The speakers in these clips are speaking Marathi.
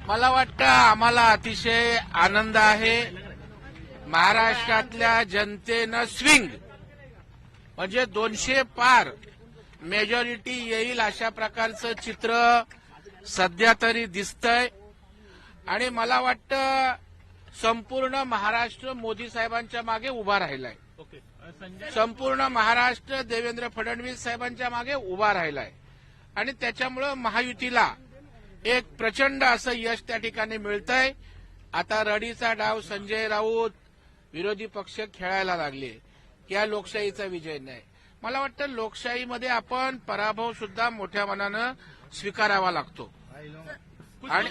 मला वाटतं आम्हाला अतिशय आनंद आहे. महाराष्ट्रातल्या जनतेनं स्विंग म्हणजे 200 पार मेजॉरिटी येईल अशा प्रकारचं चित्र सध्या तरी दिसतंय. आणि मला वाटतं संपूर्ण महाराष्ट्र मोदी साहेबांच्या मागे उभा राहिलाय. संपूर्ण महाराष्ट्र देवेंद्र फडणवीस साहेबांच्या मागे उभा राहिलाय. आणि त्याच्यामुळं महायुतीला एक प्रचंड असं यश त्या ठिकाणी मिळतंय. आता रडीचा डाव संजय राऊत विरोधी पक्ष खेळायला लागले. या लोकशाहीचा विजय नाही. मला वाटतं लोकशाहीमध्ये आपण पराभव सुद्धा मोठ्या मनानं स्वीकारावा लागतो. आणि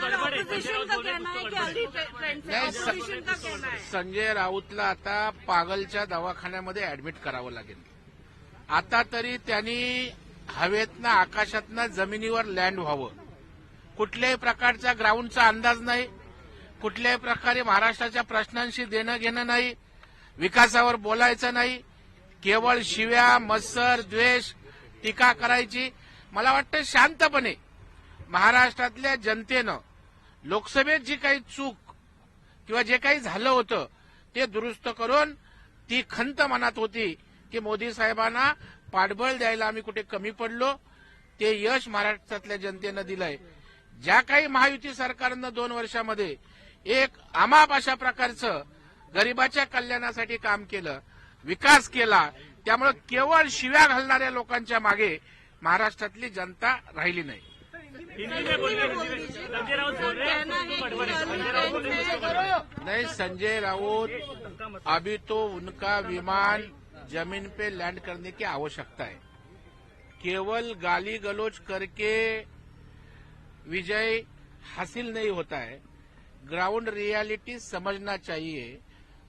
संजय राऊतला आता पागलच्या दवाखान्यामध्ये ऍडमिट करावं लागेल. आता तरी त्यांनी हवेतनं आकाशातनं जमिनीवर लँड व्हावं. कुठल्याही प्रकारचा ग्राउंडचा अंदाज नाही. कुठल्याही प्रकारे महाराष्ट्राच्या प्रश्नांशी देणं घेणं नाही. विकासावर बोलायचं नाही. केवळ शिव्या, मत्सर, द्वेष, टीका करायची. मला वाटतं शांतपणे महाराष्ट्रातल्या जनतेनं लोकसभेत जी काही चूक किंवा जे काही झालं होतं ते दुरुस्त करून ती खंत मनात होती की मोदी साहेबांना पाठबळ द्यायला आम्ही कुठे कमी पडलो, ते यश महाराष्ट्रातल्या जनतेनं दिलंय. ज्या काही महायुती सरकारनं 2 वर्षामध्ये एक अमाप अशा प्रकारचं गरिबाच्या कल्याणासाठी काम केलं, विकास केला. त्यामुळे केवळ शिव्या घालणाऱ्या लोकांच्या मागे महाराष्ट्रातली जनता राहिली नाही. नहीं, संजय राउत अभी तो उनका विमान जमीन पे लैंड करने की आवश्यकता है. केवल गाली गलौज करके विजय हासिल नहीं होता है. ग्राउंड रियलिटी समझना चाहिए.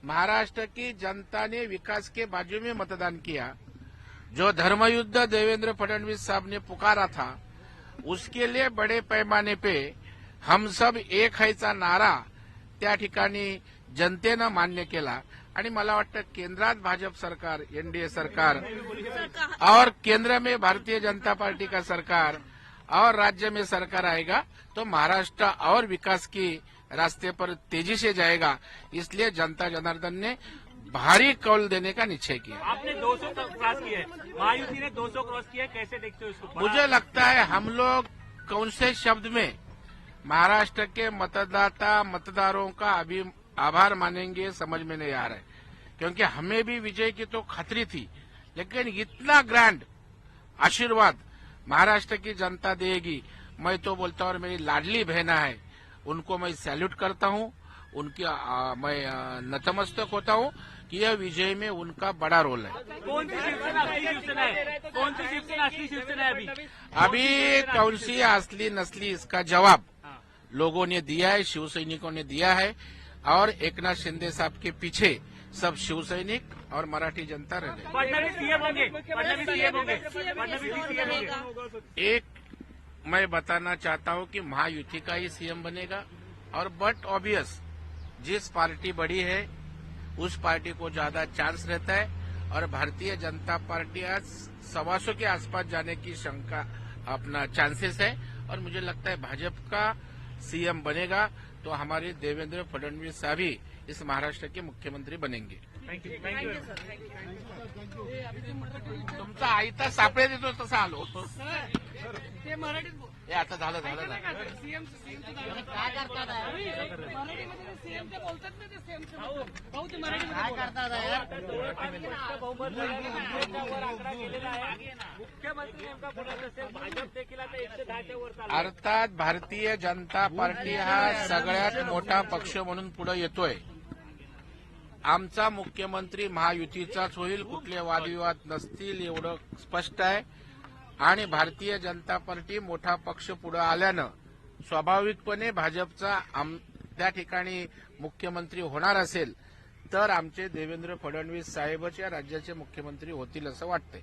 महाराष्ट्र की जनता ने विकास के बाजू में मतदान किया. जो धर्मयुद्ध देवेंद्र फडणवीस साहब ने पुकारा था उसके लिए बड़े पैमाने पे हम सब एक हैचा नारा त्या ठिकाणी जनतेनं मान्य केला. आणि मला वाटतं केंद्रात भाजप सरकार, एनडीए सरकार और केंद्र में भारतीय जनता पार्टी का सरकार और राज्य में सरकार आएगा तो महाराष्ट्र और विकास की रास्ते पर तेजी से जाएगा. इसलिए जनता जनार्दन ने भारी कौल देने का निश्चय किया. आपने 200 क्रॉस किया है, महायुति ने 200 क्रॉस किया है, कैसे देखते हो इसको? मुझे लगता है हम लोग कौन से शब्द में महाराष्ट्र के मतदारों का अभी आभार मानेंगे समझ में नहीं आ रहा है. क्योंकि हमें भी विजय की तो खातरी थी, लेकिन इतना ग्रैंड आशीर्वाद महाराष्ट्र की जनता देगी. मैं तो बोलता हूं, और मेरी लाडली बहना है उनको मैं सैल्यूट करता हूं. उनकी मैं नतमस्तक होता हूं कि यह विजय में उनका बड़ा रोल है. कौन सी शिवसेना असली शिवसेना है? कौन सी शिवसेना असली शिवसेना है? अभी कौन सी असली नस्ली इसका जवाब लोगों ने दिया है, शिवसैनिकों ने दिया है. और एकनाथ शिंदे साहब के पीछे सब शिवसैनिक और मराठी जनता रहे. फडणवीस सीएम होंगे, फडणवीस सीएम होंगे, फडणवीस सीएम होंगे. एक मैं बताना चाहता हूं कि महायुति का ही सीएम बनेगा. और बट ऑब्वियस जिस पार्टी बड़ी है उस पार्टी को ज्यादा चांस रहता है. और भारतीय जनता पार्टी आज 125 के आसपास जाने की शंका अपना चांसेस है. और मुझे लगता है भाजपा का सीएम बनेगा तो हमारे देवेंद्र फडणवीस साहब ही इस महाराष्ट्र के मुख्यमंत्री बनेंगे. तुमचा आयता सापळे देतो तसा आलो. हे आता झालं काय करतात मुख्यमंत्री नेमका कोणाचा असेल? भाजप देखील आता 110च्या वर चालू. अर्थात भारतीय जनता पार्टी हा सगळ्यात मोठा पक्ष म्हणून पुढे येतोय. आमचा मुख्यमंत्री महायुतीचाच होईल, कुठले वादविवाद नसतील एवढं स्पष्ट आहे. आणि भारतीय जनता पार्टी मोठा पक्ष पुढे आल्यानं स्वाभाविकपणे भाजपचा त्या ठिकाणी मुख्यमंत्री होणार असेल तर आमचे देवेंद्र फडणवीस साहेबच या राज्याचे मुख्यमंत्री होतील असं वाटतंय.